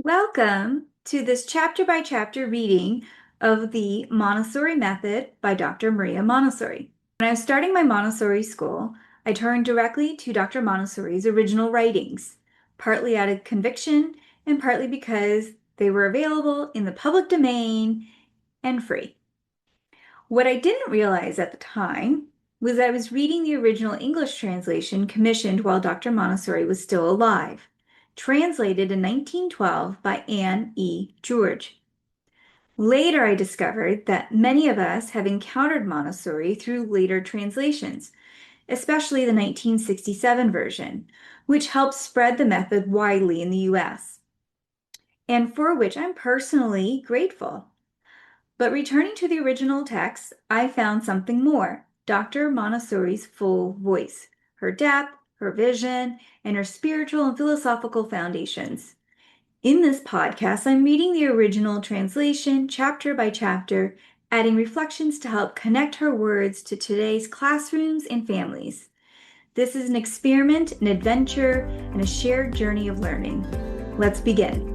Welcome to this chapter by chapter reading of the Montessori Method by Dr. Maria Montessori. When I was starting my Montessori school, I turned directly to Dr. Montessori's original writings, partly out of conviction and partly because they were available in the public domain and free. What I didn't realize at the time was I was reading the original English translation commissioned while Dr. Montessori was still alive, translated in 1912 by Anne E. George. Later, I discovered that many of us have encountered Montessori through later translations, especially the 1967 version, which helped spread the method widely in the US, and for which I'm personally grateful. But returning to the original text, I found something more: Dr. Montessori's full voice, her depth, her vision, and her spiritual and philosophical foundations. In this podcast, I'm reading the original translation chapter by chapter, adding reflections to help connect her words to today's classrooms and families. This is an experiment, an adventure, and a shared journey of learning. Let's begin.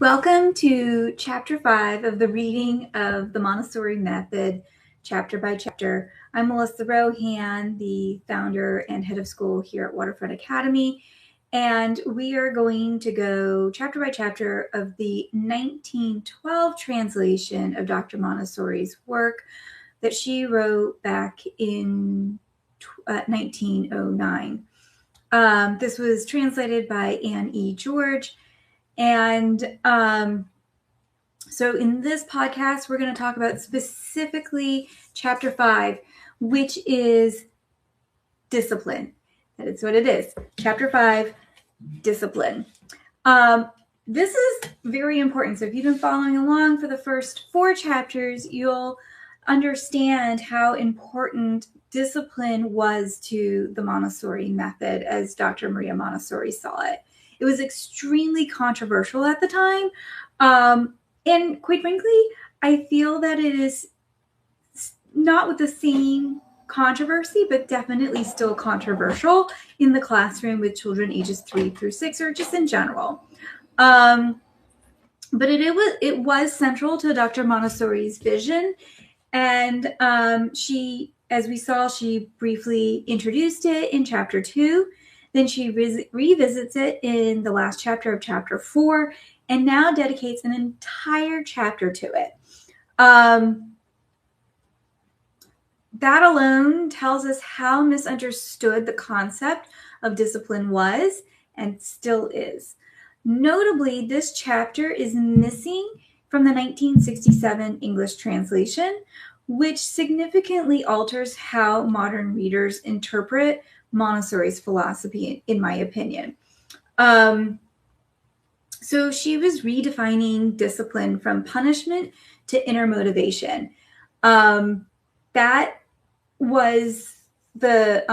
Welcome to Chapter 5 of the reading of the Montessori Method, chapter by chapter. I'm Melissa Rohan, the founder and head of school here at Waterfront Academy, and we are going to go chapter by chapter of the 1912 translation of Dr. Montessori's work that she wrote back in 1909. This was translated by Anne E. George. And so in this podcast, we're going to talk about specifically chapter 5, which is discipline. That is what it is. Chapter 5, discipline. This is very important. So if you've been following along for the first 4 chapters, you'll understand how important discipline was to the Montessori method as Dr. Maria Montessori saw it. It was extremely controversial at the time. And quite frankly, I feel that it is not with the same controversy, but definitely still controversial in the classroom with children ages 3 through 6, or just in general. But it was central to Dr. Montessori's vision. And she, as we saw, she briefly introduced it in chapter 2. Then she revisits it in the last chapter of chapter 4, and now dedicates an entire chapter to it. That alone tells us how misunderstood the concept of discipline was and still is. Notably, this chapter is missing from the 1967 English translation, which significantly alters how modern readers interpret Montessori's philosophy, in my opinion. So she was redefining discipline from punishment to inner motivation. That was the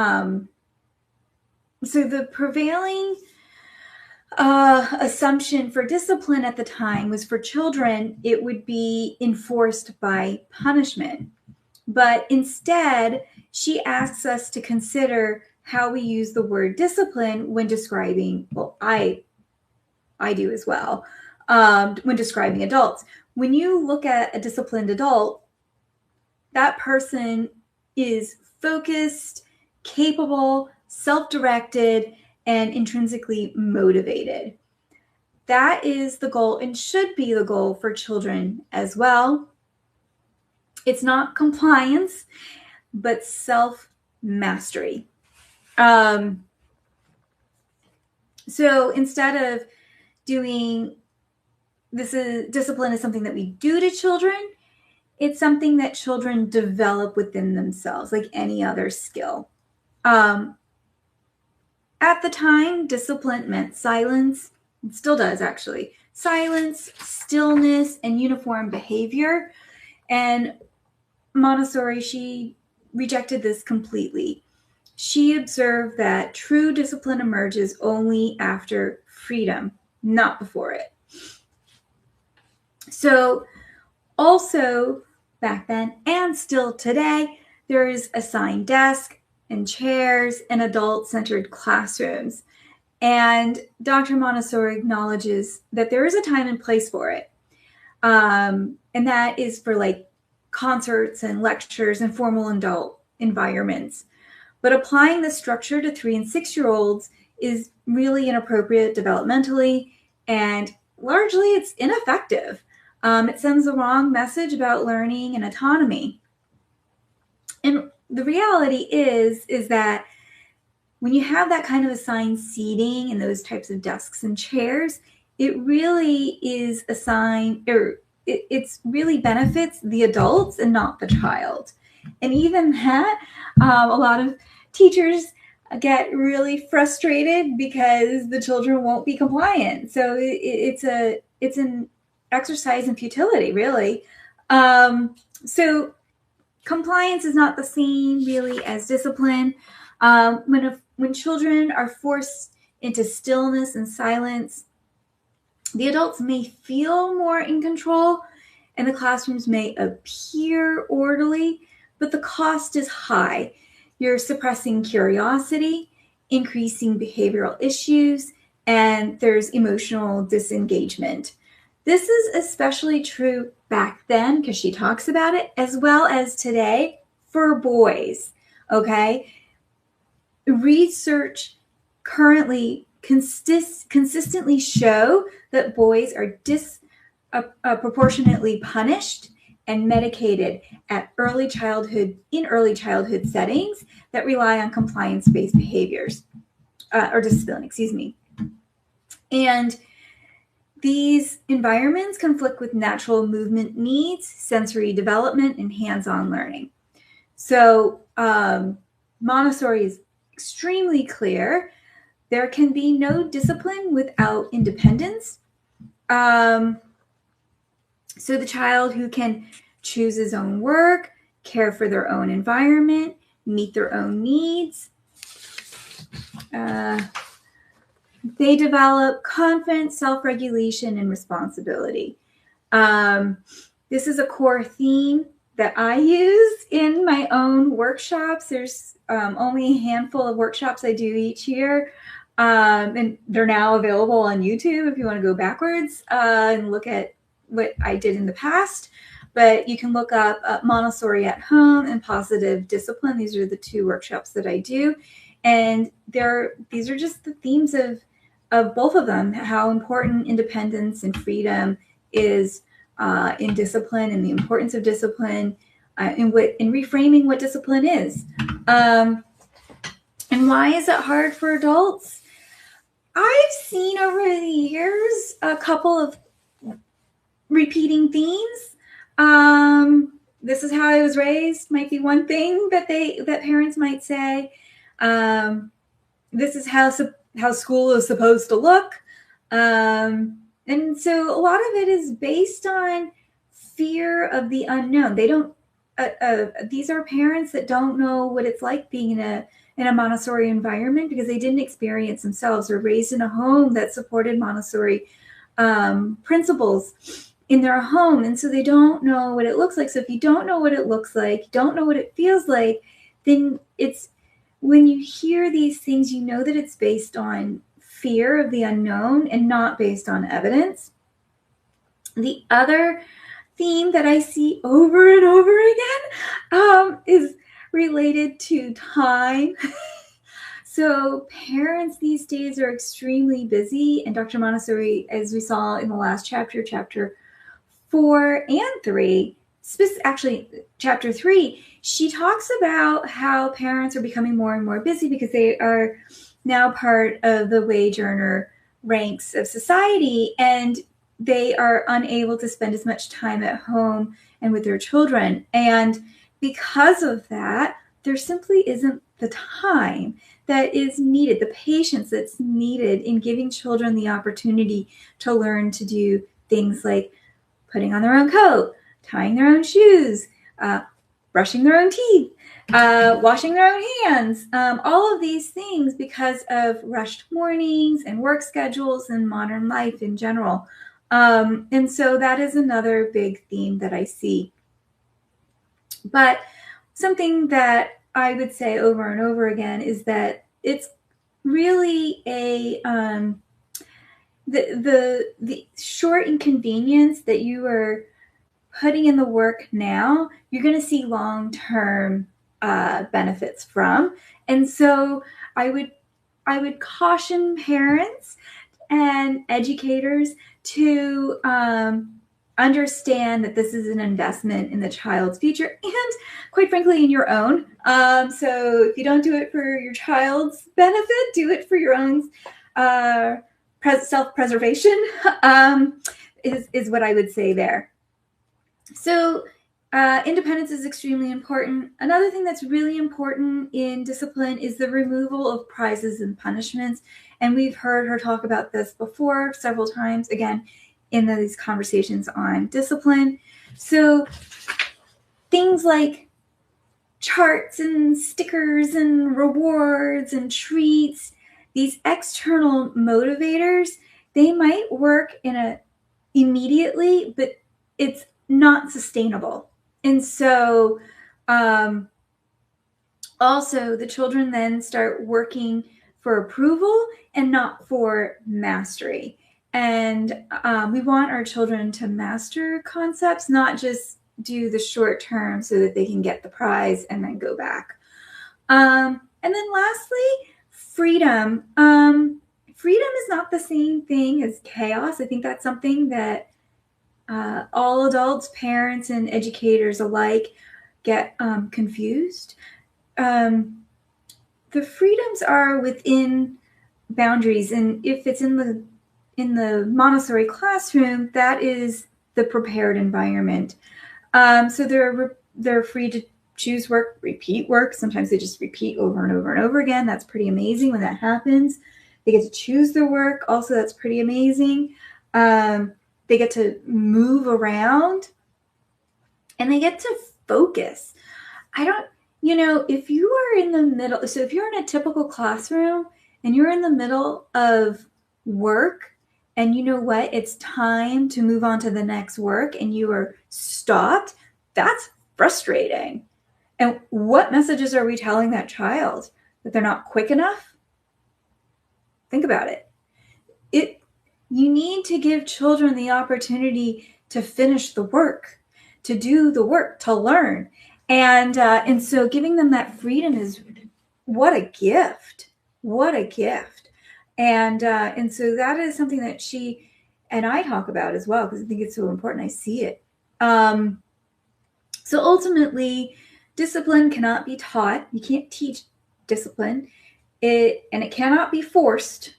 prevailing assumption for discipline at the time was for children, it would be enforced by punishment. But instead, she asks us to consider how we use the word discipline when describing, well, I do as well, when describing adults. When you look at a disciplined adult, that person is focused, capable, self-directed, and intrinsically motivated. That is the goal and should be the goal for children as well. It's not compliance, but self-mastery. So instead of doing discipline is something that we do to children, it's something that children develop within themselves, like any other skill. At the time, discipline meant silence. It still does, actually. Silence, stillness, and uniform behavior. And Montessori, she rejected this completely. She observed that true discipline emerges only after freedom, not before it. So also back then and still today, there is assigned desk, and chairs and adult-centered classrooms. And Dr. Montessori acknowledges that there is a time and place for it. And that is for like concerts and lectures and formal adult environments. But applying the structure to 3 and 6-year-olds is really inappropriate developmentally, and largely it's ineffective. It sends the wrong message about learning and autonomy. And the reality is that when you have that kind of assigned seating and those types of desks and chairs, it really is a sign, or it really benefits the adults and not the child. And even that, a lot of teachers get really frustrated because the children won't be compliant. So it's an exercise in futility, really. So compliance is not the same really as discipline. When children are forced into stillness and silence, the adults may feel more in control and the classrooms may appear orderly, but the cost is high. You're suppressing curiosity, increasing behavioral issues, and there's emotional disengagement. This is especially true back then, because she talks about it, as well as today for boys, okay? Research currently consistently show that boys are disproportionately punished and medicated in early childhood settings that rely on compliance-based behaviors or discipline, And these environments conflict with natural movement needs, sensory development, and hands-on learning. So Montessori is extremely clear. There can be no discipline without independence. So the child who can choose his own work, care for their own environment, meet their own needs, they develop confidence, self-regulation, and responsibility. This is a core theme that I use in my own workshops. There's only a handful of workshops I do each year, and they're now available on YouTube if you want to go backwards and look at what I did in the past. But you can look up Montessori at Home and Positive Discipline. These are the 2 workshops that I do. And these are just the themes of both of them, how important independence and freedom is in discipline, and the importance of discipline in reframing what discipline is. And why is it hard for adults? I've seen over the years a couple of repeating themes. This is how I was raised might be one thing that parents might say. This is how school is supposed to look. And so a lot of it is based on fear of the unknown. They don't, these are parents that don't know what it's like being in a Montessori environment because they didn't experience themselves or raised in a home that supported Montessori principles in their home. And so they don't know what it looks like. So if you don't know what it looks like, don't know what it feels like, then when you hear these things, you know that it's based on fear of the unknown and not based on evidence. The other theme that I see over and over again is related to time. So parents these days are extremely busy, and Dr. Montessori, as we saw in the last chapter, chapter 4 and 3, actually chapter 3, she talks about how parents are becoming more and more busy because they are now part of the wage earner ranks of society, and they are unable to spend as much time at home and with their children. And because of that, there simply isn't the time that is needed, the patience that's needed in giving children the opportunity to learn to do things like putting on their own coat, tying their own shoes, brushing their own teeth, washing their own hands, all of these things because of rushed mornings and work schedules and modern life in general. And so that is another big theme that I see. But something that I would say over and over again is that it's really the short inconvenience that you are putting in the work now, you're going to see long-term benefits from. And so I would caution parents and educators to understand that this is an investment in the child's future and, quite frankly, in your own. So if you don't do it for your child's benefit, do it for your own self-preservation, is what I would say there. So independence is extremely important. Another thing that's really important in discipline is the removal of prizes and punishments. And we've heard her talk about this before several times, again, in these conversations on discipline. So things like charts and stickers and rewards and treats, these external motivators, they might work immediately, but it's not sustainable. And so also the children then start working for approval and not for mastery. And we want our children to master concepts, not just do the short term so that they can get the prize and then go back. And then lastly, freedom. Freedom is not the same thing as chaos. I think that's something that all adults, parents, and educators alike get confused. The freedoms are within boundaries, and if it's in the Montessori classroom, that is the prepared environment. So they're free to choose work, repeat work. Sometimes they just repeat over and over and over again. That's pretty amazing when that happens. They get to choose their work. Also, that's pretty amazing. They get to move around and they get to focus. If you are in the middle, so if you're in a typical classroom and you're in the middle of work and you know what, it's time to move on to the next work and you are stopped, that's frustrating. And what messages are we telling that child? That they're not quick enough? Think about it. You need to give children the opportunity to finish the work, to do the work, to learn. And so giving them that freedom is what a gift. What a gift. And so that is something that she and I talk about as well, because I think it's so important. I see it. So ultimately, discipline cannot be taught. You can't teach discipline. And it cannot be forced.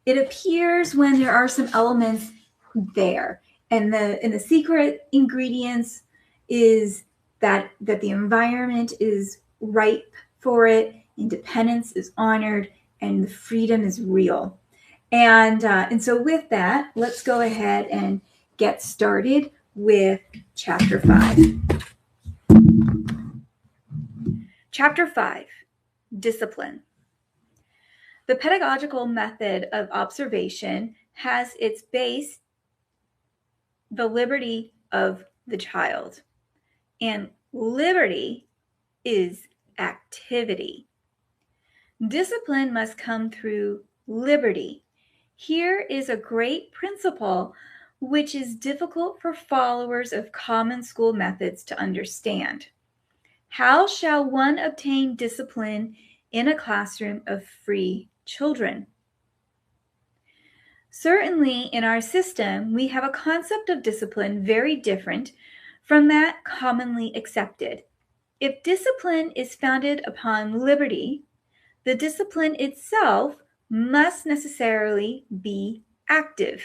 It appears when there are some elements there. And the secret ingredients is that the environment is ripe for it, independence is honored, and the freedom is real. And so with that, let's go ahead and get started with Chapter 5. Chapter 5, Discipline. The pedagogical method of observation has its base the liberty of the child. And liberty is activity. Discipline must come through liberty. Here is a great principle which is difficult for followers of common school methods to understand. How shall one obtain discipline in a classroom of free children? Certainly, in our system, we have a concept of discipline very different from that commonly accepted. If discipline is founded upon liberty, the discipline itself must necessarily be active.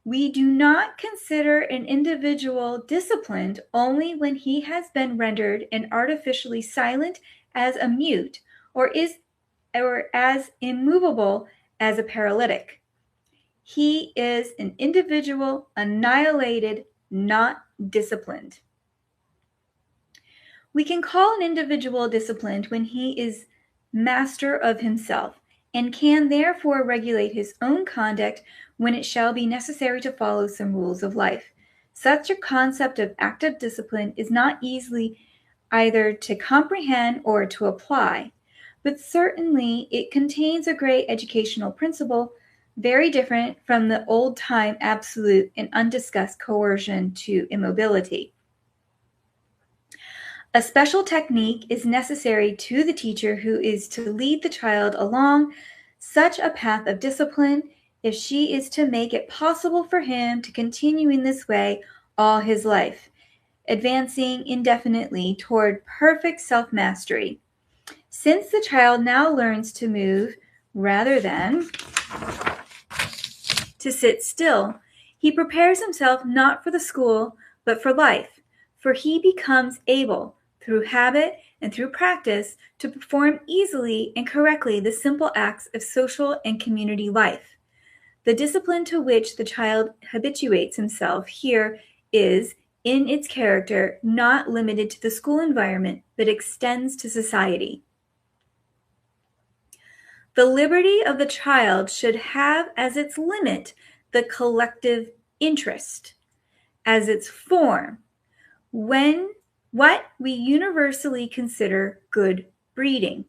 We do not consider an individual disciplined only when he has been rendered and artificially silent as a mute, or as immovable as a paralytic. He is an individual annihilated, not disciplined. We can call an individual disciplined when he is master of himself and can therefore regulate his own conduct when it shall be necessary to follow some rules of life. Such a concept of active discipline is not easily either to comprehend or to apply, but certainly it contains a great educational principle, very different from the old-time absolute and undiscussed coercion to immobility. A special technique is necessary to the teacher who is to lead the child along such a path of discipline if she is to make it possible for him to continue in this way all his life, advancing indefinitely toward perfect self-mastery. Since the child now learns to move rather than to sit still, he prepares himself not for the school, but for life, for he becomes able, through habit and through practice, to perform easily and correctly the simple acts of social and community life. The discipline to which the child habituates himself here is, in its character, not limited to the school environment, but extends to society. The liberty of the child should have as its limit the collective interest, as its form, what we universally consider good breeding.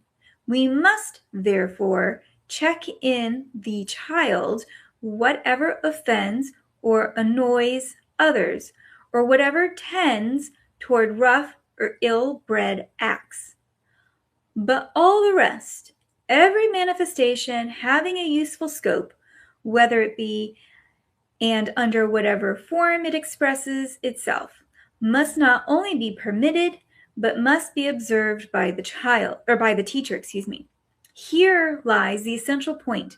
We must, therefore, check in the child whatever offends or annoys others, or whatever tends toward rough or ill-bred acts. But all the rest, every manifestation having a useful scope, whether it be and under whatever form it expresses itself, must not only be permitted, but must be observed by the child, or by the teacher, Here lies the essential point.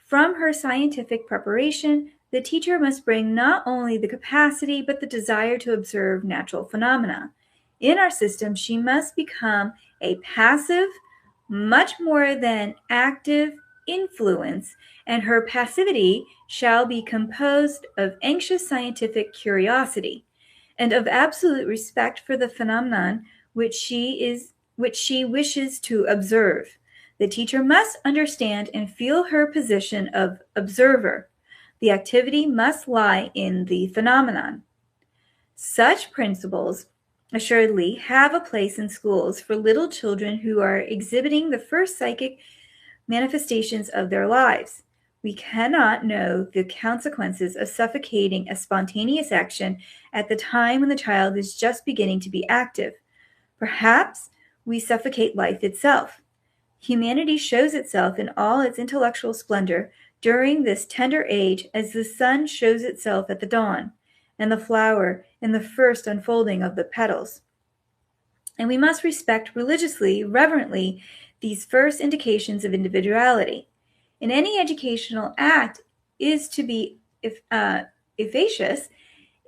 From her scientific preparation, the teacher must bring not only the capacity, but the desire to observe natural phenomena. In our system, she must become a passive, much more than active influence, and her passivity shall be composed of anxious scientific curiosity and of absolute respect for the phenomenon which she wishes to observe. The teacher must understand and feel her position of observer. The activity must lie in the phenomenon. Such principles assuredly have a place in schools for little children who are exhibiting the first psychic manifestations of their lives. We cannot know the consequences of suffocating a spontaneous action at the time when the child is just beginning to be active. Perhaps we suffocate life itself. Humanity shows itself in all its intellectual splendor during this tender age as the sun shows itself at the dawn, and the flower in the first unfolding of the petals. And we must respect religiously, reverently, these first indications of individuality. In any educational act is to be efficacious,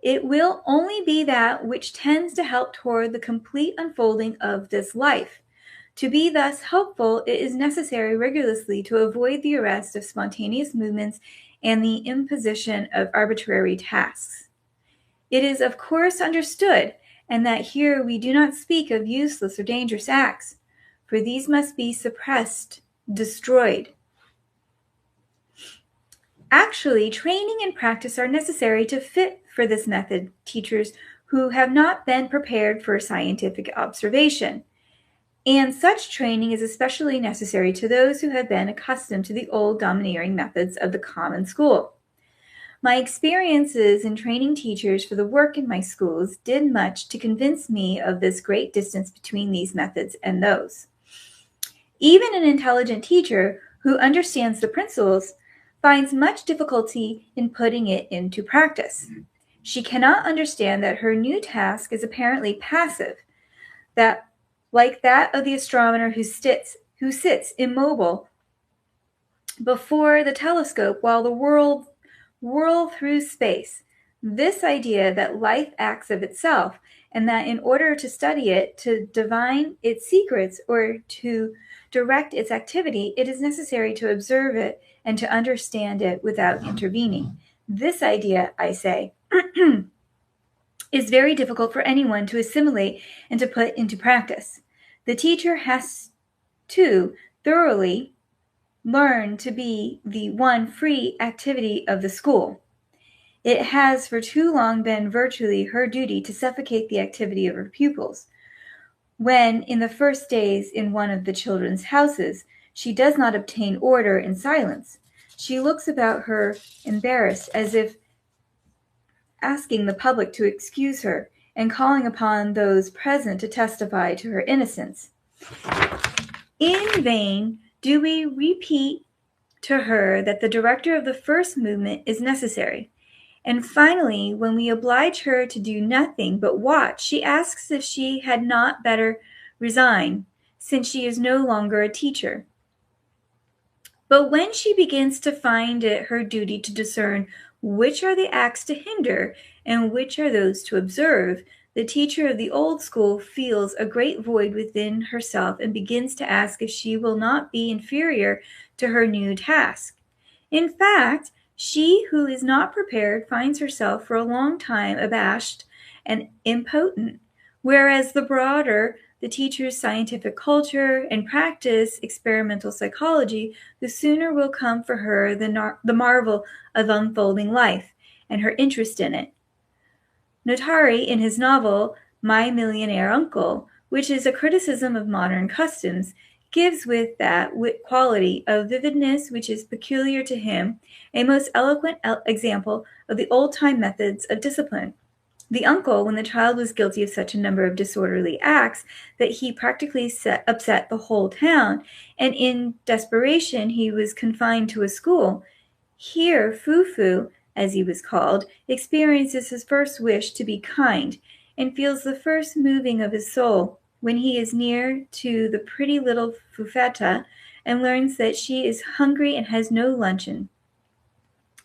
it will only be that which tends to help toward the complete unfolding of this life. To be thus helpful, it is necessary rigorously to avoid the arrest of spontaneous movements and the imposition of arbitrary tasks. It is of course understood, and that here we do not speak of useless or dangerous acts, for these must be suppressed, destroyed. Actually, training and practice are necessary to fit for this method teachers who have not been prepared for scientific observation. And such training is especially necessary to those who have been accustomed to the old domineering methods of the common school. My experiences in training teachers for the work in my schools did much to convince me of this great distance between these methods and those. Even an intelligent teacher who understands the principles finds much difficulty in putting it into practice. She cannot understand that her new task is apparently passive, that like that of the astronomer who sits immobile before the telescope while the world whirl through space. This idea that life acts of itself, and that in order to study it, to divine its secrets, or to direct its activity, it is necessary to observe it and to understand it without intervening. This idea, I say, is very difficult for anyone to assimilate and to put into practice. The teacher has to thoroughly learn to be the one free activity of the school. It has for too long been virtually her duty to suffocate the activity of her pupils. When, in the first days in one of the children's houses, she does not obtain order in silence, she looks about her embarrassed, as if asking the public to excuse her, and calling upon those present to testify to her innocence. In vain do we repeat to her that the director of the first movement is necessary. And finally, when we oblige her to do nothing but watch, she asks if she had not better resign, since she is no longer a teacher. But when she begins to find it her duty to discern which are the acts to hinder and which are those to observe, the teacher of the old school feels a great void within herself and begins to ask if she will not be inferior to her new task. In fact, she who is not prepared finds herself for a long time abashed and impotent, whereas the broader the teacher's scientific culture and practice experimental psychology, the sooner will come for her the marvel of unfolding life and her interest in it. Notari, in his novel My Millionaire Uncle, which is a criticism of modern customs, gives with that quality of vividness which is peculiar to him a most eloquent example of the old-time methods of discipline. The uncle, when the child was guilty of such a number of disorderly acts that he practically upset the whole town, and in desperation he was confined to a school, here Fufu, as he was called, experiences his first wish to be kind, and feels the first moving of his soul when he is near to the pretty little Fufetta and learns that she is hungry and has no luncheon.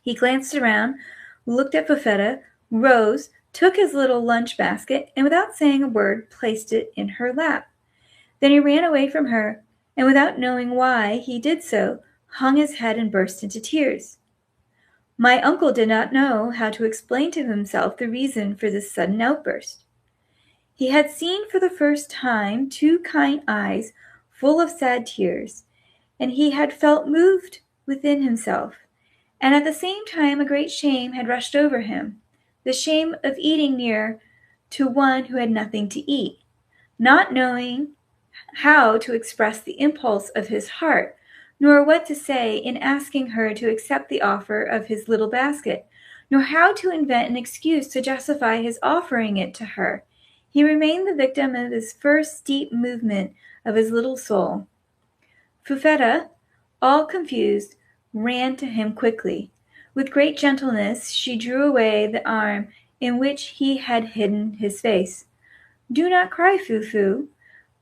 He glanced around, looked at Fufetta, rose, took his little lunch basket, and without saying a word, placed it in her lap. Then he ran away from her, and without knowing why he did so, hung his head and burst into tears. My uncle did not know how to explain to himself the reason for this sudden outburst. He had seen for the first time two kind eyes full of sad tears, and he had felt moved within himself, and at the same time a great shame had rushed over him, the shame of eating near to one who had nothing to eat, not knowing how to express the impulse of his heart, nor what to say in asking her to accept the offer of his little basket, nor how to invent an excuse to justify his offering it to her. He remained the victim of his first deep movement of his little soul. Fufetta, all confused, ran to him quickly. With great gentleness, she drew away the arm in which he had hidden his face. "Do not cry, Fufu,"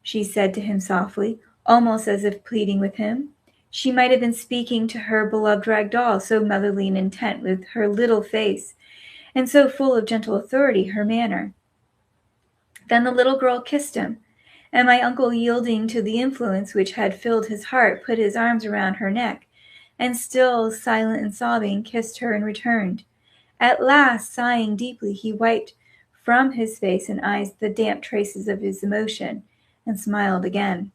she said to him softly, almost as if pleading with him. She might have been speaking to her beloved rag doll, so motherly and intent with her little face, and so full of gentle authority her manner. Then the little girl kissed him, and my uncle, yielding to the influence which had filled his heart, put his arms around her neck, and still silent and sobbing, kissed her and returned. At last, sighing deeply, he wiped from his face and eyes the damp traces of his emotion, and smiled again.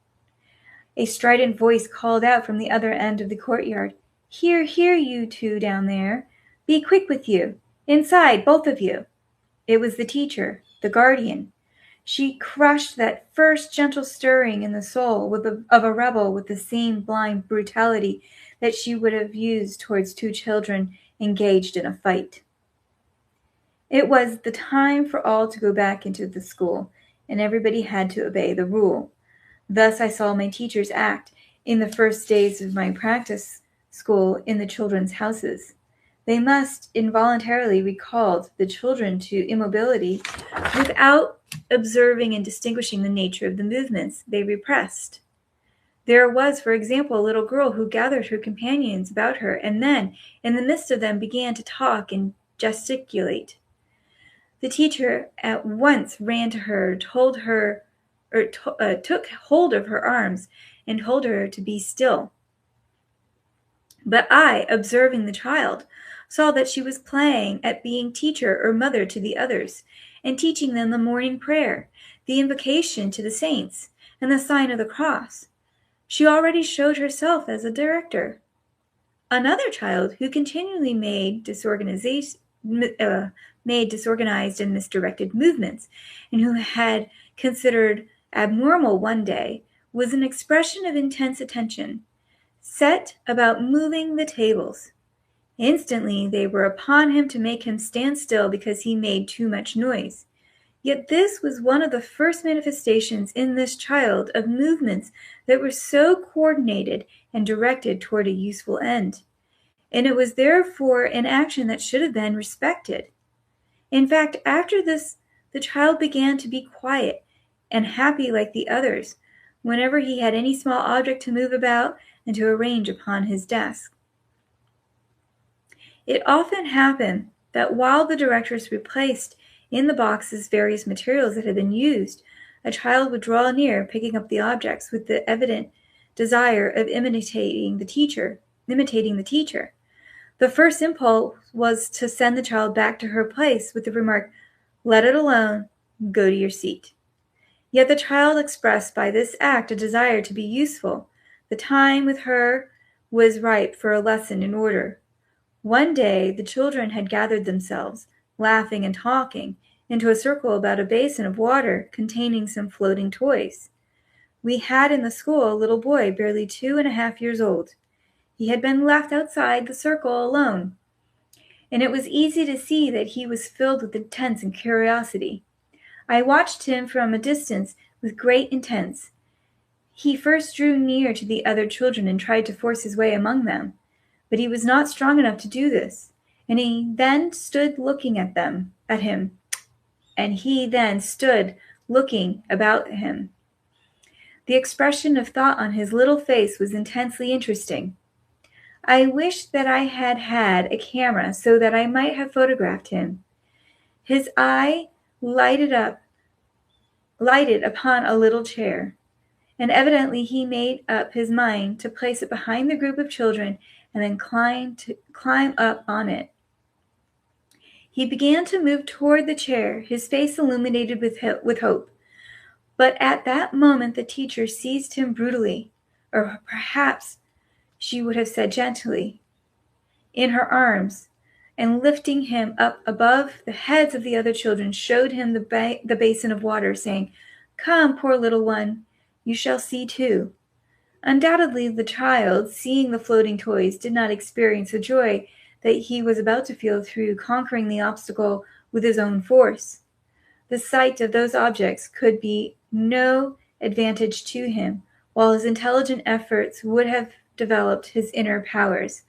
A strident voice called out from the other end of the courtyard, "Here, here, you two down there! Be quick with you! Inside, both of you!" It was the teacher, the guardian. She crushed that first gentle stirring in the soul of a rebel with the same blind brutality that she would have used towards two children engaged in a fight. It was the time for all to go back into the school, and everybody had to obey the rule. Thus I saw my teachers act in the first days of my practice school in the children's houses. They must involuntarily recall the children to immobility without observing and distinguishing the nature of the movements they repressed. There was, for example, a little girl who gathered her companions about her, and then, in the midst of them, began to talk and gesticulate. The teacher at once ran to her, took hold of her arms, and told her to be still. But I, observing the child, saw that she was playing at being teacher or mother to the others, and teaching them the morning prayer, the invocation to the saints, and the sign of the cross. She already showed herself as a director. Another child who continually made disorganized and misdirected movements, and who had considered abnormal one day, was an expression of intense attention, set about moving the tables. Instantly they were upon him to make him stand still because he made too much noise. Yet this was one of the first manifestations in this child of movements that were so coordinated and directed toward a useful end, and it was therefore an action that should have been respected. In fact, after this, the child began to be quiet and happy like the others, whenever he had any small object to move about and to arrange upon his desk. It often happened that while the directress replaced in the boxes various materials that had been used, a child would draw near, picking up the objects with the evident desire of imitating the teacher. The first impulse was to send the child back to her place with the remark, "Let it alone, go to your seat." Yet the child expressed by this act a desire to be useful. The time with her was ripe for a lesson in order. One day the children had gathered themselves, laughing and talking, into a circle about a basin of water containing some floating toys. We had in the school a little boy barely 2.5 years old. He had been left outside the circle alone, and it was easy to see that he was filled with intense curiosity. I watched him from a distance with great intent. He first drew near to the other children and tried to force his way among them, but he was not strong enough to do this, and he then stood looking about him. The expression of thought on his little face was intensely interesting. I wished that I had had a camera so that I might have photographed him. His eye lighted upon a little chair, and evidently he made up his mind to place it behind the group of children and then climb up on it. He began to move toward the chair, his face illuminated with hope. But at that moment the teacher seized him brutally, or perhaps she would have said gently, in her arms, and lifting him up above the heads of the other children, showed him the basin of water, saying, "Come, poor little one, you shall see too." Undoubtedly the child, seeing the floating toys, did not experience the joy that he was about to feel through conquering the obstacle with his own force. The sight of those objects could be no advantage to him, while his intelligent efforts would have developed his inner powers.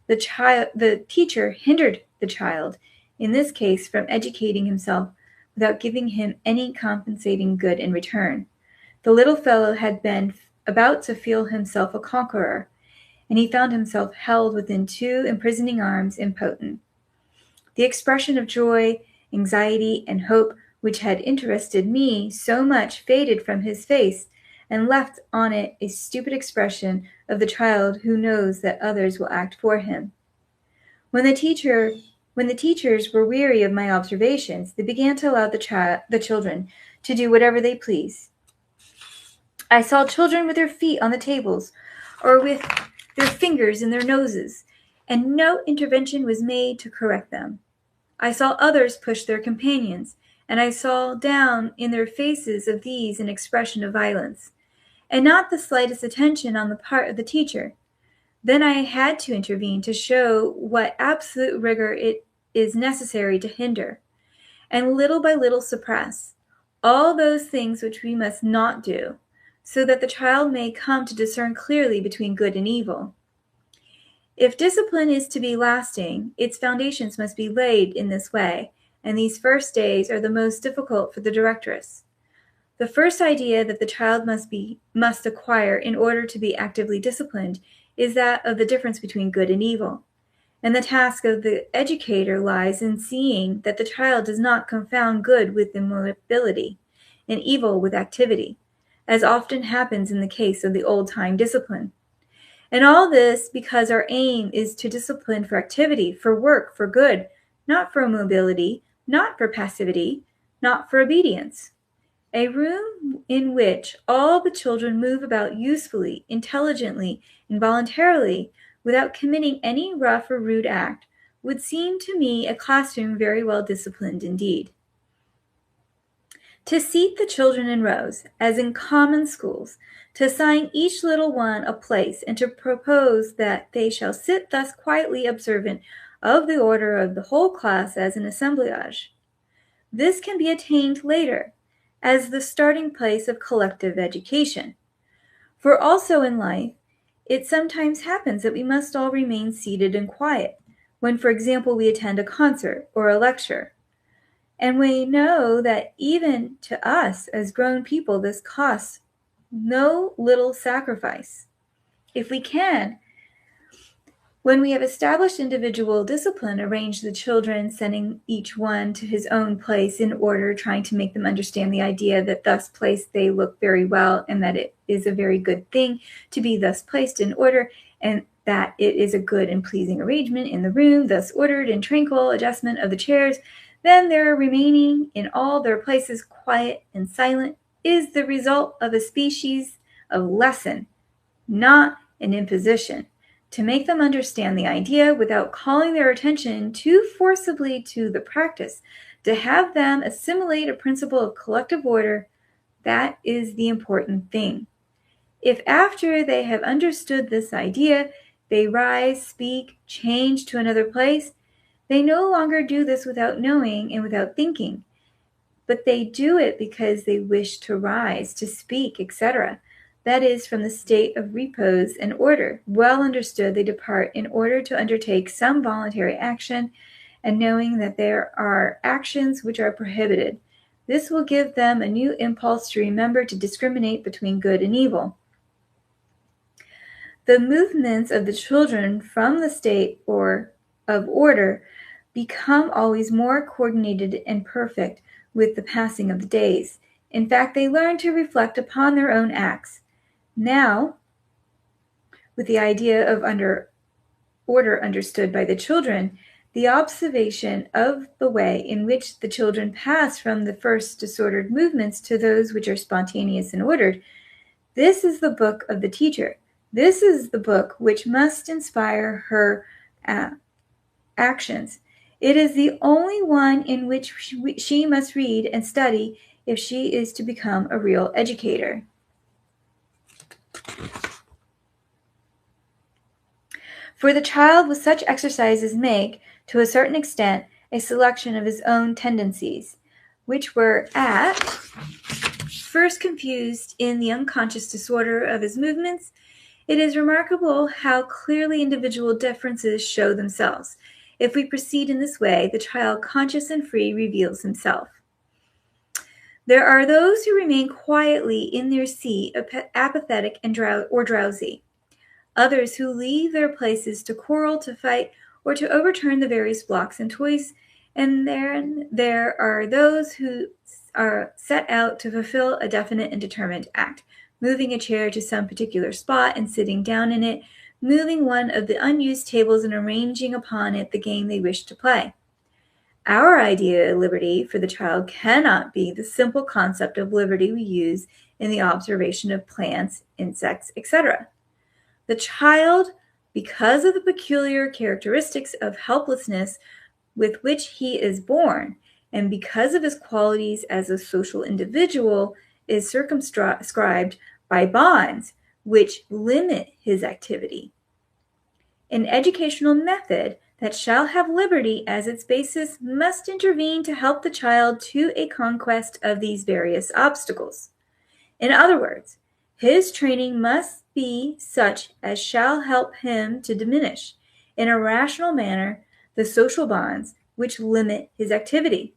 The teacher hindered the child, in this case, from educating himself without giving him any compensating good in return. The little fellow had been about to feel himself a conqueror, and he found himself held within 2 imprisoning arms, impotent. The expression of joy, anxiety, and hope which had interested me so much faded from his face, and left on it a stupid expression of the child who knows that others will act for him. When the teachers were weary of my observations, they began to allow the children to do whatever they pleased. I saw children with their feet on the tables, or with their fingers in their noses, and no intervention was made to correct them. I saw others push their companions, and I saw down in their faces of these an expression of violence, and not the slightest attention on the part of the teacher. Then I had to intervene to show what absolute rigor it is necessary to hinder, and little by little suppress, all those things which we must not do, so that the child may come to discern clearly between good and evil. If discipline is to be lasting, its foundations must be laid in this way, and these first days are the most difficult for the directress. The first idea that the child must acquire in order to be actively disciplined is that of the difference between good and evil. And the task of the educator lies in seeing that the child does not confound good with immobility and evil with activity, as often happens in the case of the old-time discipline. And all this because our aim is to discipline for activity, for work, for good, not for immobility, not for passivity, not for obedience. A room in which all the children move about usefully, intelligently, and voluntarily, without committing any rough or rude act, would seem to me a classroom very well disciplined indeed. To seat the children in rows, as in common schools, to assign each little one a place, and to propose that they shall sit thus quietly observant of the order of the whole class as an assemblage. This can be attained later, as the starting place of collective education. For also in life, it sometimes happens that we must all remain seated and quiet, when, for example, we attend a concert or a lecture. And we know that even to us as grown people, this costs no little sacrifice. If we can, when we have established individual discipline, arrange the children, sending each one to his own place in order, trying to make them understand the idea that thus placed they look very well, and that it is a very good thing to be thus placed in order, and that it is a good and pleasing arrangement in the room, thus ordered and tranquil adjustment of the chairs, then their remaining in all their places quiet and silent is the result of a species of lesson, not an imposition, to make them understand the idea without calling their attention too forcibly to the practice, to have them assimilate a principle of collective order. That is the important thing. If after they have understood this idea, they rise, speak, change to another place, they no longer do this without knowing and without thinking, but they do it because they wish to rise, to speak, etc. That is, from the state of repose and order. Well understood, they depart in order to undertake some voluntary action, and knowing that there are actions which are prohibited. This will give them a new impulse to remember to discriminate between good and evil. The movements of the children from the state of order become always more coordinated and perfect with the passing of the days. In fact, they learn to reflect upon their own acts. Now, with the idea of order understood by the children, the observation of the way in which the children pass from the first disordered movements to those which are spontaneous and ordered, this is the book of the teacher. This is the book which must inspire her actions. It is the only one in which she must read and study if she is to become a real educator. For the child with such exercises make, to a certain extent, a selection of his own tendencies, which were at first confused in the unconscious disorder of his movements. It is remarkable how clearly individual differences show themselves. If we proceed in this way, the child, conscious and free, reveals himself. There are those who remain quietly in their seat, apathetic and drowsy. Others who leave their places to quarrel, to fight, or to overturn the various blocks and toys. And then there are those who are set out to fulfill a definite and determined act, moving a chair to some particular spot and sitting down in it, moving one of the unused tables and arranging upon it the game they wish to play. Our idea of liberty for the child cannot be the simple concept of liberty we use in the observation of plants, insects, etc. The child, because of the peculiar characteristics of helplessness with which he is born, and because of his qualities as a social individual, is circumscribed by bonds which limit his activity. An educational method that shall have liberty as its basis must intervene to help the child to a conquest of these various obstacles. In other words, his training must be such as shall help him to diminish, in a rational manner, the social bonds which limit his activity.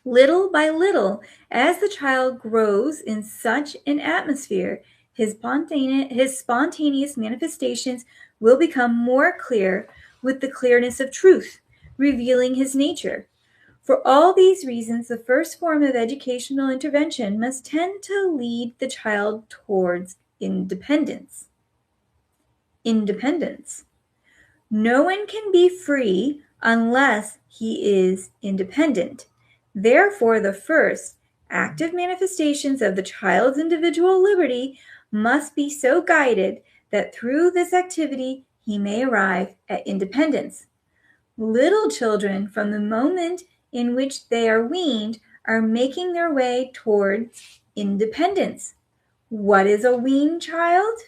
Little by little, as the child grows in such an atmosphere, his spontaneous manifestations will become more clear with the clearness of truth, revealing his nature. For all these reasons, the first form of educational intervention must tend to lead the child towards independence. Independence. No one can be free unless he is independent. Therefore, the first active manifestations of the child's individual liberty must be so guided that through this activity he may arrive at independence. Little children, from the moment in which they are weaned, are making their way towards independence. What is a weaned child?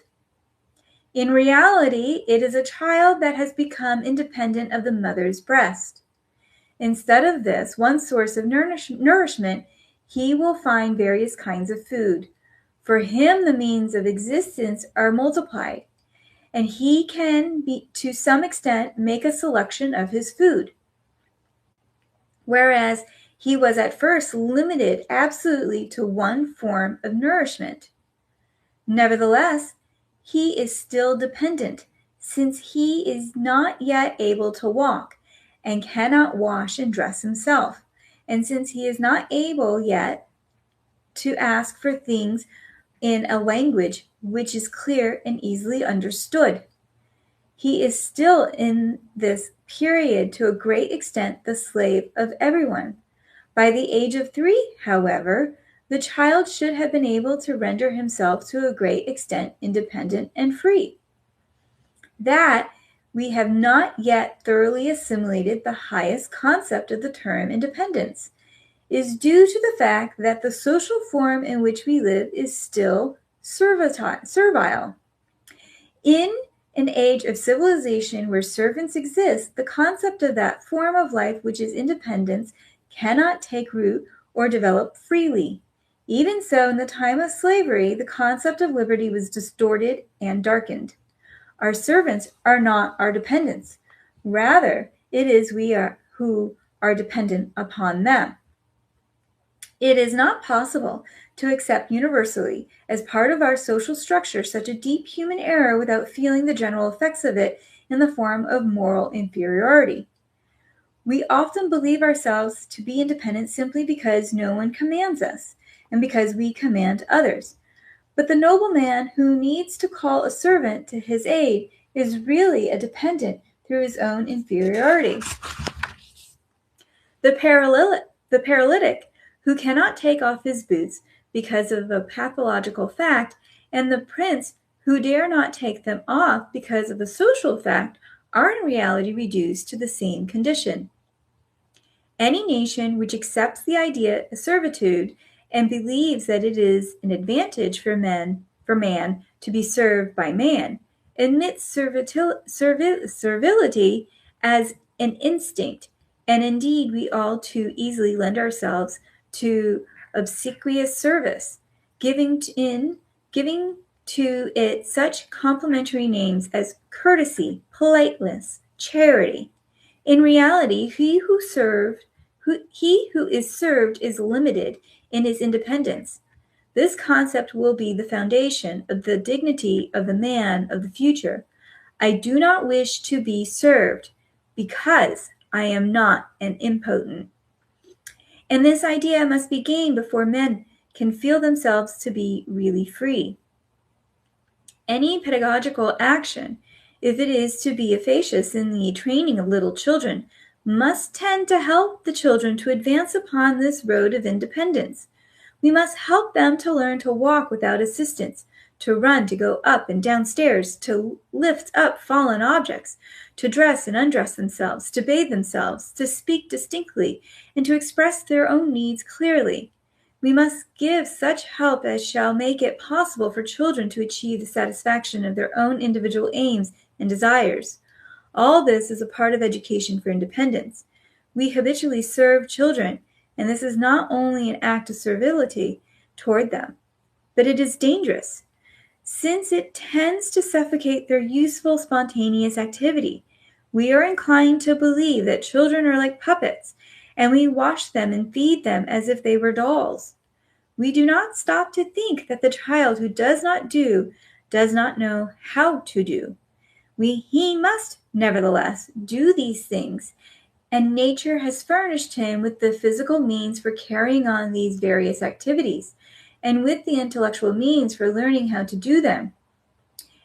In reality, it is a child that has become independent of the mother's breast. Instead of this one source of nourishment, he will find various kinds of food. For him, the means of existence are multiplied, and he can, to some extent, make a selection of his food. Whereas he was at first limited absolutely to one form of nourishment. Nevertheless, he is still dependent, since he is not yet able to walk and cannot wash and dress himself, and since he is not able yet to ask for things in a language which is clear and easily understood. He is still in this period to a great extent the slave of everyone. By the age of 3, however, the child should have been able to render himself to a great extent independent and free. That we have not yet thoroughly assimilated the highest concept of the term independence is due to the fact that the social form in which we live is still servile. In an age of civilization where servants exist, the concept of that form of life which is independence cannot take root or develop freely. Even so, in the time of slavery, the concept of liberty was distorted and darkened. Our servants are not our dependents. Rather, it is we who are dependent upon them. It is not possible to accept universally as part of our social structure such a deep human error without feeling the general effects of it in the form of moral inferiority. We often believe ourselves to be independent simply because no one commands us and because we command others. But the nobleman who needs to call a servant to his aid is really a dependent through his own inferiority. The paralytic who cannot take off his boots because of a pathological fact, and the prince who dare not take them off because of a social fact, are in reality reduced to the same condition. Any nation which accepts the idea of servitude and believes that it is an advantage for man to be served by man, admits servility as an instinct, and indeed we all too easily lend ourselves to obsequious service, giving to it such complimentary names as courtesy, politeness, charity. In reality, he who is served is limited in his independence. This concept will be the foundation of the dignity of the man of the future. I do not wish to be served because I am not an impotent. And this idea must be gained before men can feel themselves to be really free. Any pedagogical action, if it is to be efficacious in the training of little children, must tend to help the children to advance upon this road of independence. We must help them to learn to walk without assistance, to run, to go up and down stairs, to lift up fallen objects, to dress and undress themselves, to bathe themselves, to speak distinctly, and to express their own needs clearly. We must give such help as shall make it possible for children to achieve the satisfaction of their own individual aims and desires. All this is a part of education for independence. We habitually serve children, and this is not only an act of servility toward them, but it is dangerous, since it tends to suffocate their useful, spontaneous activity. We are inclined to believe that children are like puppets, and we wash them and feed them as if they were dolls. We do not stop to think that the child who does not do does not know how to do. He must, nevertheless, do these things, and nature has furnished him with the physical means for carrying on these various activities, and with the intellectual means for learning how to do them.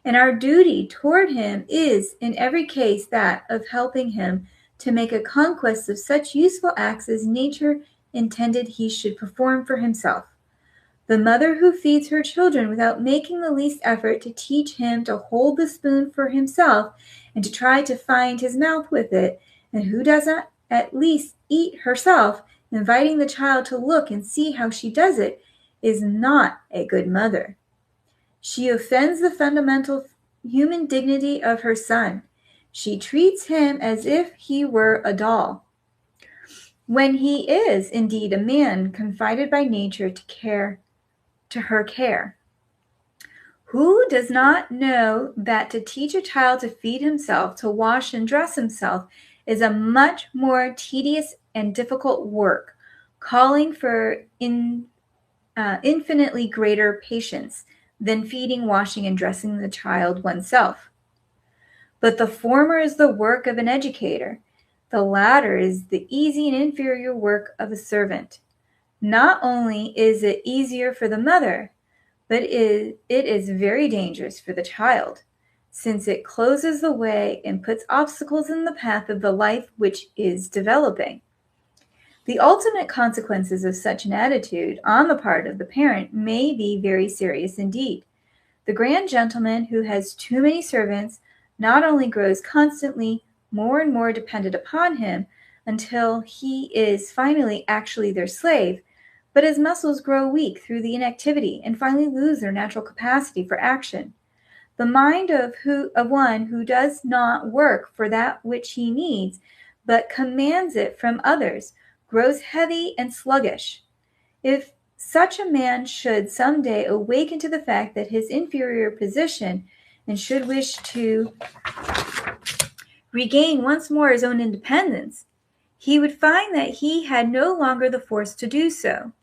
And our duty toward him is, in every case, that of helping him to make a conquest of such useful acts as nature intended he should perform for himself. The mother who feeds her children without making the least effort to teach him to hold the spoon for himself and to try to find his mouth with it, and who does not at least eat herself, Inviting the child to look and see how she does it is not a good mother. She offends the fundamental human dignity of her son. She treats him as if he were a doll, when he is indeed a man confided by nature to her care. Who does not know that to teach a child to feed himself, to wash and dress himself, is a much more tedious and difficult work, calling for infinitely greater patience than feeding, washing, and dressing the child oneself? But the former is the work of an educator. The latter is the easy and inferior work of a servant. Not only is it easier for the mother, but it is very dangerous for the child, since it closes the way and puts obstacles in the path of the life which is developing. The ultimate consequences of such an attitude on the part of the parent may be very serious indeed. The grand gentleman who has too many servants not only grows constantly more and more dependent upon him until he is finally actually their slave, but his muscles grow weak through the inactivity and finally lose their natural capacity for action. The mind of one who does not work for that which he needs, but commands it from others, grows heavy and sluggish. If such a man should some day awaken to the fact that his inferior position and should wish to regain once more his own independence, he would find that he had no longer the force to do so.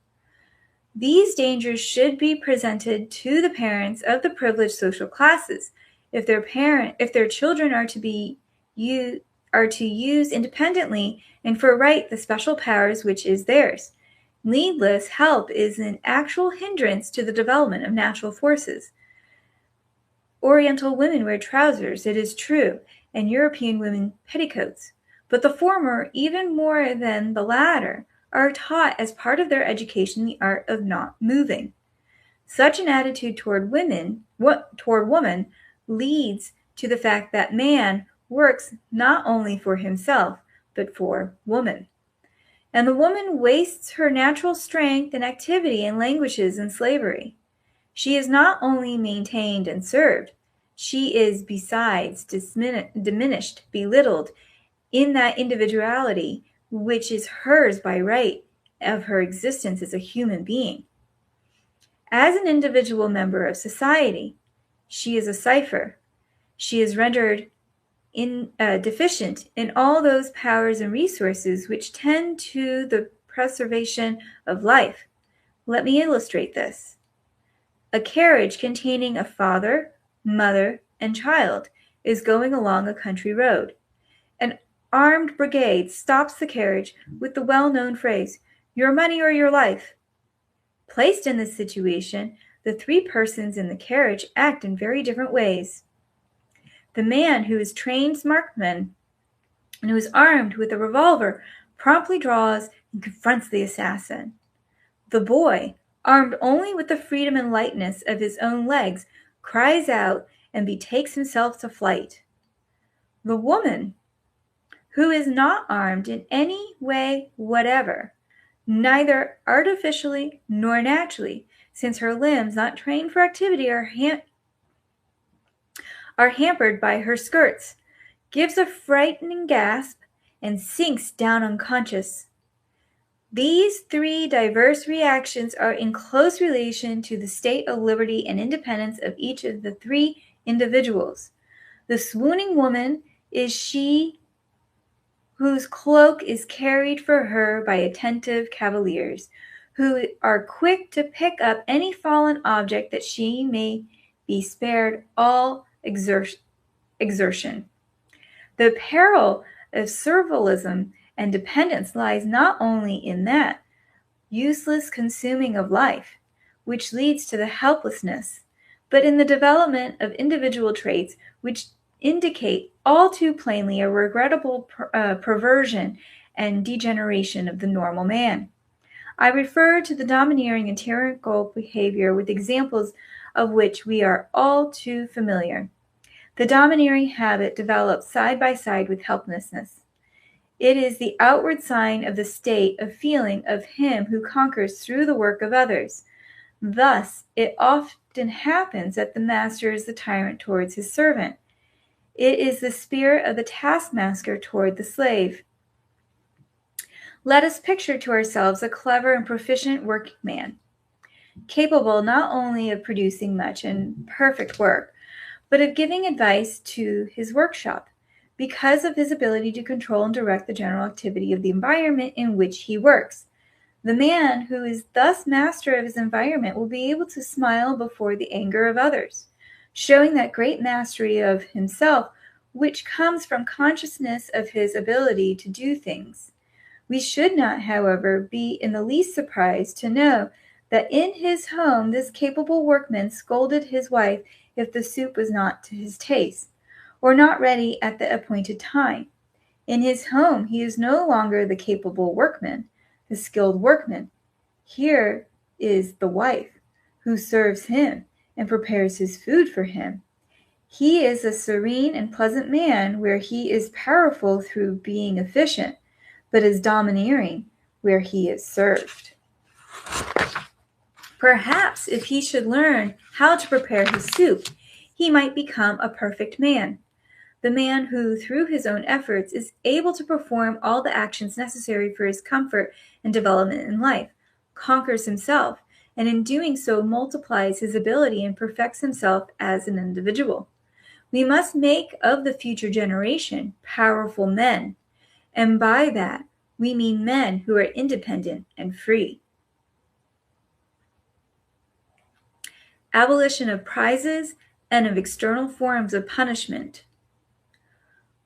These dangers should be presented to the parents of the privileged social classes. If their children are to use independently and for right the special powers which is theirs. Needless help is an actual hindrance to the development of natural forces. Oriental women wear trousers, it is true, and European women petticoats, but the former, even more than the latter, are taught as part of their education the art of not moving. Such an attitude toward woman leads to the fact that man works not only for himself, but for woman. And the woman wastes her natural strength and activity and languishes in slavery. She is not only maintained and served, she is besides diminished, belittled in that individuality which is hers by right of her existence as a human being. As an individual member of society, she is a cipher. She is rendered deficient in all those powers and resources which tend to the preservation of life. Let me illustrate this. A carriage containing a father, mother, and child is going along a country road. An armed brigade stops the carriage with the well-known phrase, "Your money or your life." Placed in this situation, the three persons in the carriage act in very different ways. The man who is trained marksman and who is armed with a revolver promptly draws and confronts the assassin. The boy, armed only with the freedom and lightness of his own legs, cries out and betakes himself to flight. The woman, who is not armed in any way whatever, neither artificially nor naturally, since her limbs, not trained for activity, are hampered by her skirts, gives a frightening gasp and sinks down unconscious. These three diverse reactions are in close relation to the state of liberty and independence of each of the three individuals. The swooning woman is she whose cloak is carried for her by attentive cavaliers, who are quick to pick up any fallen object that she may be spared all exertion. The peril of servilism and dependence lies not only in that useless consuming of life, which leads to the helplessness, but in the development of individual traits which indicate all too plainly a regrettable perversion and degeneration of the normal man. I refer to the domineering and tyrannical behavior with examples of which we are all too familiar. The domineering habit develops side by side with helplessness. It is the outward sign of the state of feeling of him who conquers through the work of others. Thus, it often happens that the master is the tyrant towards his servant. It is the spirit of the taskmaster toward the slave. Let us picture to ourselves a clever and proficient workman, capable not only of producing much and perfect work, but of giving advice to his workshop, because of his ability to control and direct the general activity of the environment in which he works. The man who is thus master of his environment will be able to smile before the anger of others, showing that great mastery of himself which comes from consciousness of his ability to do things. We should not, however, be in the least surprised to know that in his home this capable workman scolded his wife if the soup was not to his taste, or not ready at the appointed time. In his home he is no longer the capable workman, the skilled workman. Here is the wife, who serves him and prepares his food for him. He is a serene and pleasant man where he is powerful through being efficient, but is domineering where he is served. Perhaps if he should learn how to prepare his soup, he might become a perfect man. The man who, through his own efforts, is able to perform all the actions necessary for his comfort and development in life, conquers himself, and in doing so multiplies his ability and perfects himself as an individual. We must make of the future generation powerful men, and by that we mean men who are independent and free. Abolition of prizes and of external forms of punishment.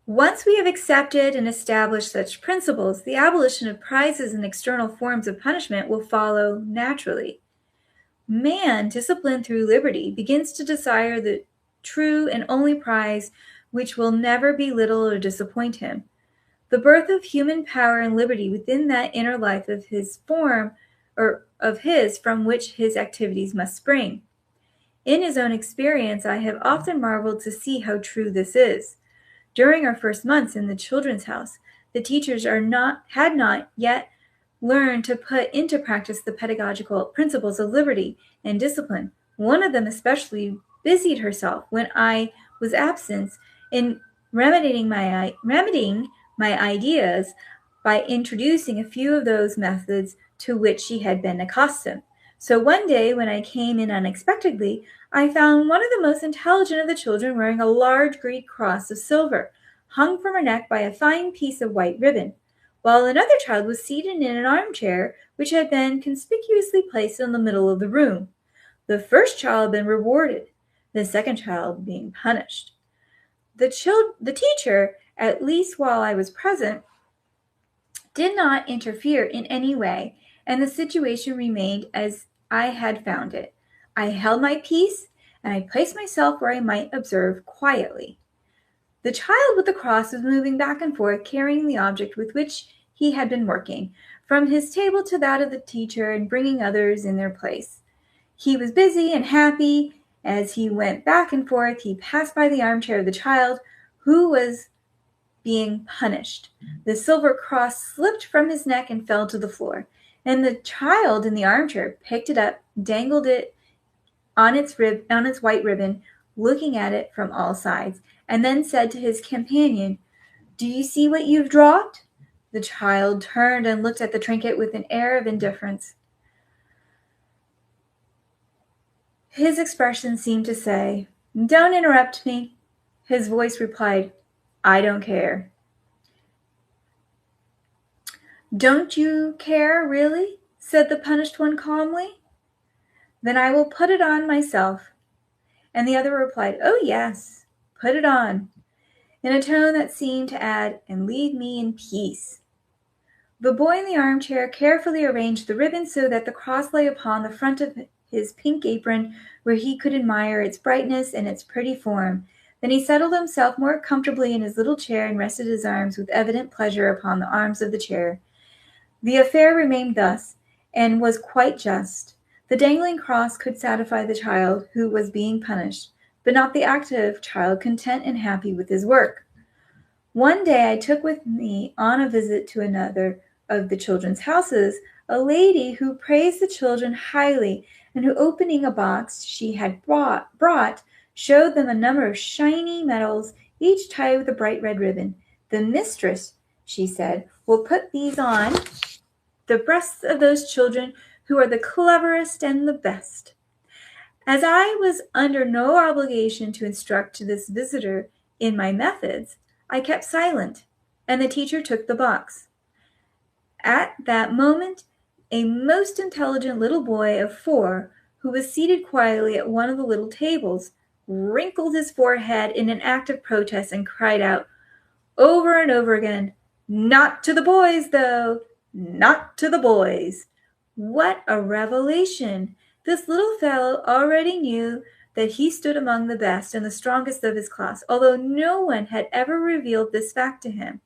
Once we have accepted and established such principles, the abolition of prizes and external forms of punishment will follow naturally. Man, disciplined through liberty, begins to desire the true and only prize which will never belittle or disappoint him. The birth of human power and liberty within that inner life of his from which his activities must spring. In his own experience, I have often marveled to see how true this is. During our first months in the children's house, the teachers had not yet learned to put into practice the pedagogical principles of liberty and discipline. One of them especially busied herself when I was absent in remedying my ideas by introducing a few of those methods to which she had been accustomed. So one day when I came in unexpectedly, I found one of the most intelligent of the children wearing a large Greek cross of silver, hung from her neck by a fine piece of white ribbon, while another child was seated in an armchair which had been conspicuously placed in the middle of the room. The first child had been rewarded, the second child being punished. The teacher, at least while I was present, did not interfere in any way, and the situation remained as I had found it. I held my peace, and I placed myself where I might observe quietly. The child with the cross was moving back and forth, carrying the object with which he had been working, from his table to that of the teacher, and bringing others in their place. He was busy and happy. As he went back and forth, he passed by the armchair of the child who was being punished. The silver cross slipped from his neck and fell to the floor, and the child in the armchair picked it up, dangled it on its white ribbon, looking at it from all sides, and then said to his companion, "Do you see what you've dropped?" The child turned and looked at the trinket with an air of indifference. His expression seemed to say, "Don't interrupt me." His voice replied, "I don't care." "Don't you care, really?" said the punished one calmly. "Then I will put it on myself." And the other replied, "Oh, yes, put it on," in a tone that seemed to add, "and leave me in peace." The boy in the armchair carefully arranged the ribbon so that the cross lay upon the front of his pink apron, where he could admire its brightness and its pretty form. Then he settled himself more comfortably in his little chair and rested his arms with evident pleasure upon the arms of the chair. The affair remained thus, and was quite just. The dangling cross could satisfy the child who was being punished, but not the active child content and happy with his work. One day I took with me on a visit to another of the children's houses a lady who praised the children highly and who, opening a box she had brought, showed them a number of shiny medals, each tied with a bright red ribbon. "The mistress," she said, "will put these on the breasts of those children who are the cleverest and the best." As I was under no obligation to instruct this visitor in my methods, I kept silent, and the teacher took the box. At that moment, a most intelligent little boy of 4, who was seated quietly at one of the little tables, wrinkled his forehead in an act of protest and cried out over and over again, "Not to the boys, though! Not to the boys!" What a revelation! This little fellow already knew that he stood among the best and the strongest of his class, although no one had ever revealed this fact to him,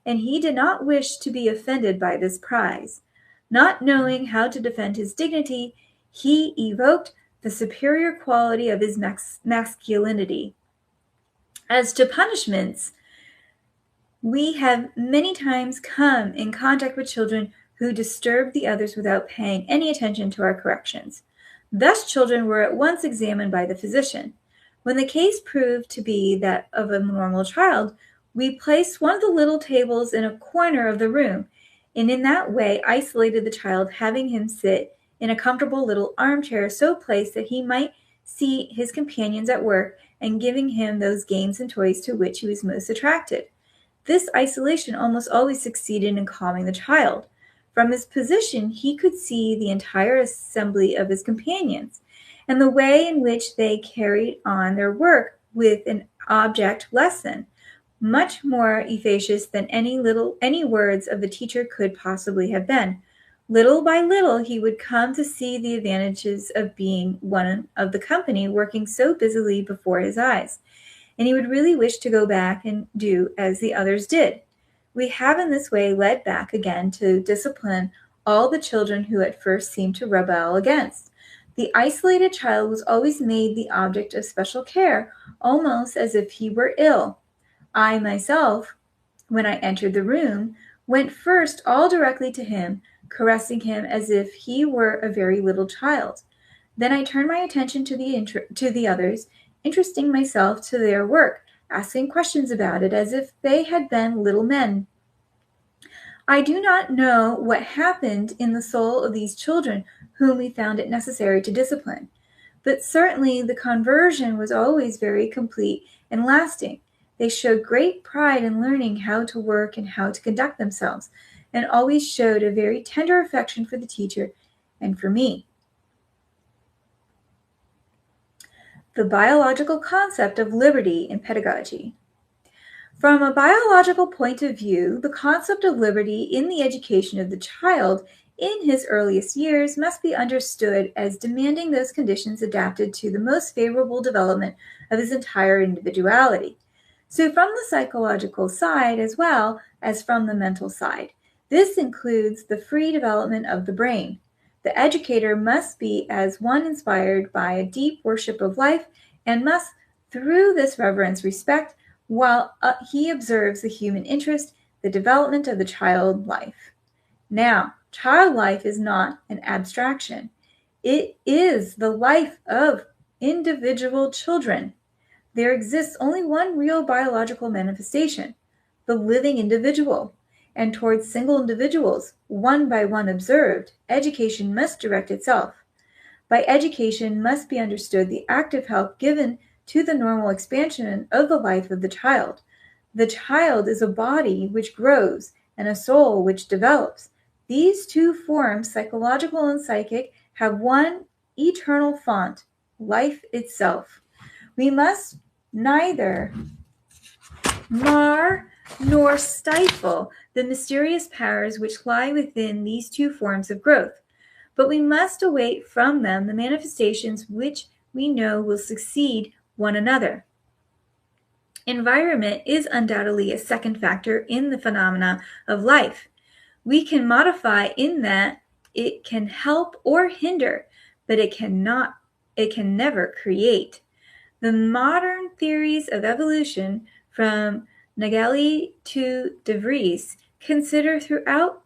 and he did not wish to be offended by this prize. Not knowing how to defend his dignity, he evoked the superior quality of his masculinity. As to punishments, we have many times come in contact with children who disturbed the others without paying any attention to our corrections. Thus children were at once examined by the physician. When the case proved to be that of a normal child, we placed one of the little tables in a corner of the room, and in that way isolated the child, having him sit in a comfortable little armchair so placed that he might see his companions at work and giving him those games and toys to which he was most attracted. This isolation almost always succeeded in calming the child. From his position, he could see the entire assembly of his companions, and the way in which they carried on their work with an object lesson, much more efficacious than any words of the teacher could possibly have been. Little by little, he would come to see the advantages of being one of the company working so busily before his eyes, and he would really wish to go back and do as the others did. We have in this way led back again to discipline all the children who at first seemed to rebel against. The isolated child was always made the object of special care, almost as if he were ill. I myself, when I entered the room, went first all directly to him, caressing him as if he were a very little child. Then I turned my attention to the others, interesting myself to their work, asking questions about it as if they had been little men. I do not know what happened in the soul of these children whom we found it necessary to discipline, but certainly the conversion was always very complete and lasting. They showed great pride in learning how to work and how to conduct themselves, and always showed a very tender affection for the teacher and for me. The biological concept of liberty in pedagogy. From a biological point of view, the concept of liberty in the education of the child in his earliest years must be understood as demanding those conditions adapted to the most favorable development of his entire individuality. So from the psychological side as well as from the mental side, this includes the free development of the brain. The educator must be as one inspired by a deep worship of life and must, through this reverence, respect, while he observes the human interest, the development of the child life. Now, child life is not an abstraction. It is the life of individual children. There exists only one real biological manifestation, the living individual. And towards single individuals, one by one observed, education must direct itself. By education must be understood the active help given to the normal expansion of the life of the child. The child is a body which grows and a soul which develops. These two forms, psychological and psychic, have one eternal font, life itself. We must neither mar nor stifle the mysterious powers which lie within these two forms of growth, but we must await from them the manifestations which we know will succeed one another. Environment is undoubtedly a second factor in the phenomena of life. We can modify in that it can help or hinder, but it can never create. The modern theories of evolution, from Nageli to De Vries consider throughout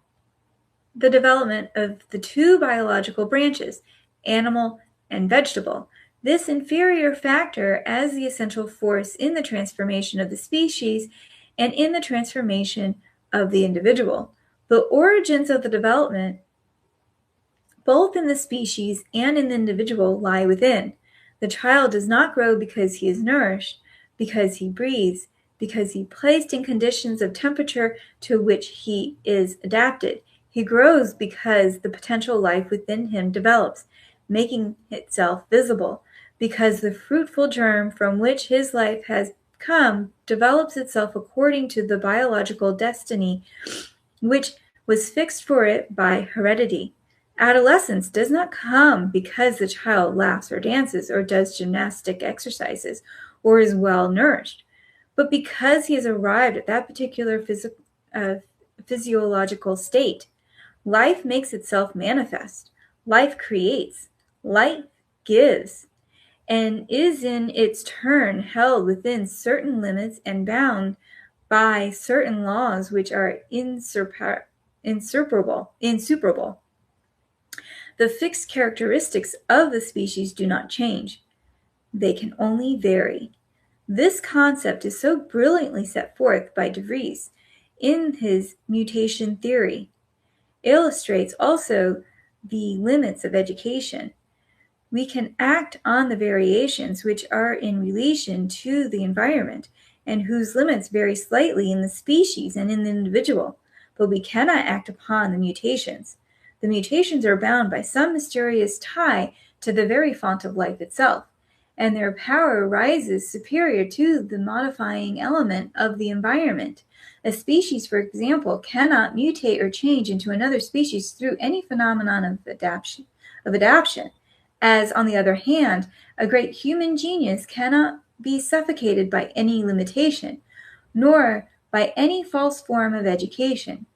the development of the two biological branches, animal and vegetable, this inferior factor as the essential force in the transformation of the species and in the transformation of the individual. The origins of the development, both in the species and in the individual, lie within. The child does not grow because he is nourished, because he breathes, because he placed in conditions of temperature to which he is adapted. He grows because the potential life within him develops, making itself visible, because the fruitful germ from which his life has come develops itself according to the biological destiny which was fixed for it by heredity. Adolescence does not come because the child laughs or dances or does gymnastic exercises or is well nourished, but because he has arrived at that particular physiological state. Life makes itself manifest. Life creates. Life gives, and is in its turn held within certain limits and bound by certain laws which are insuperable. The fixed characteristics of the species do not change. They can only vary. This concept is so brilliantly set forth by De Vries in his mutation theory. Illustrates also the limits of education. We can act on the variations which are in relation to the environment and whose limits vary slightly in the species and in the individual, but we cannot act upon the mutations. The mutations are bound by some mysterious tie to the very fount of life itself, and their power rises superior to the modifying element of the environment. A species, for example, cannot mutate or change into another species through any phenomenon of adaptation, as, on the other hand, a great human genius cannot be suffocated by any limitation, nor by any false form of education.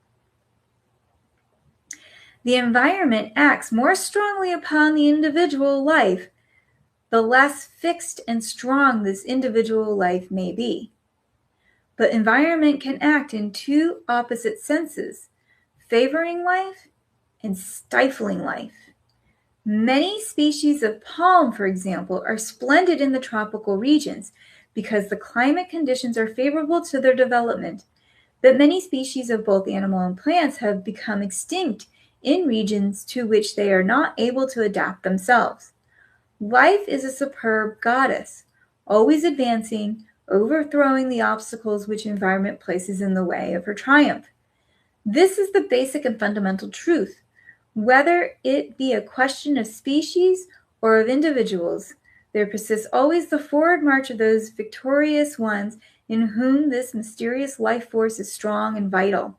The environment acts more strongly upon the individual life, the less fixed and strong this individual life may be. But environment can act in two opposite senses, favoring life and stifling life. Many species of palm, for example, are splendid in the tropical regions because the climate conditions are favorable to their development. But many species of both animal and plants have become extinct in regions to which they are not able to adapt themselves. Life is a superb goddess, always advancing, overthrowing the obstacles which environment places in the way of her triumph. This is the basic and fundamental truth. Whether it be a question of species or of individuals, there persists always the forward march of those victorious ones in whom this mysterious life force is strong and vital.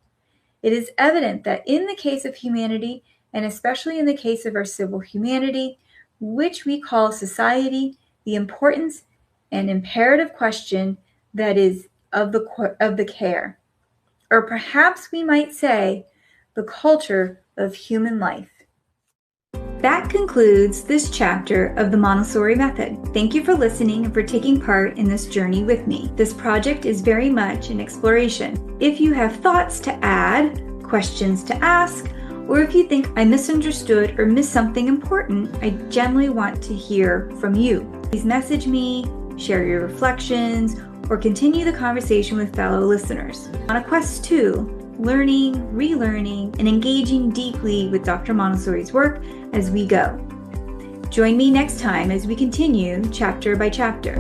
It is evident that in the case of humanity, and especially in the case of our civil humanity, which we call society, the importance and imperative question that is of the care, or perhaps we might say, the culture of human life. That concludes this chapter of the Montessori Method. Thank you for listening and for taking part in this journey with me. This project is very much an exploration. If you have thoughts to add, questions to ask, or if you think I misunderstood or missed something important, I genuinely want to hear from you. Please message me, share your reflections, or continue the conversation with fellow listeners. On a quest to learning, relearning, and engaging deeply with Dr. Montessori's work as we go. Join me next time as we continue chapter by chapter.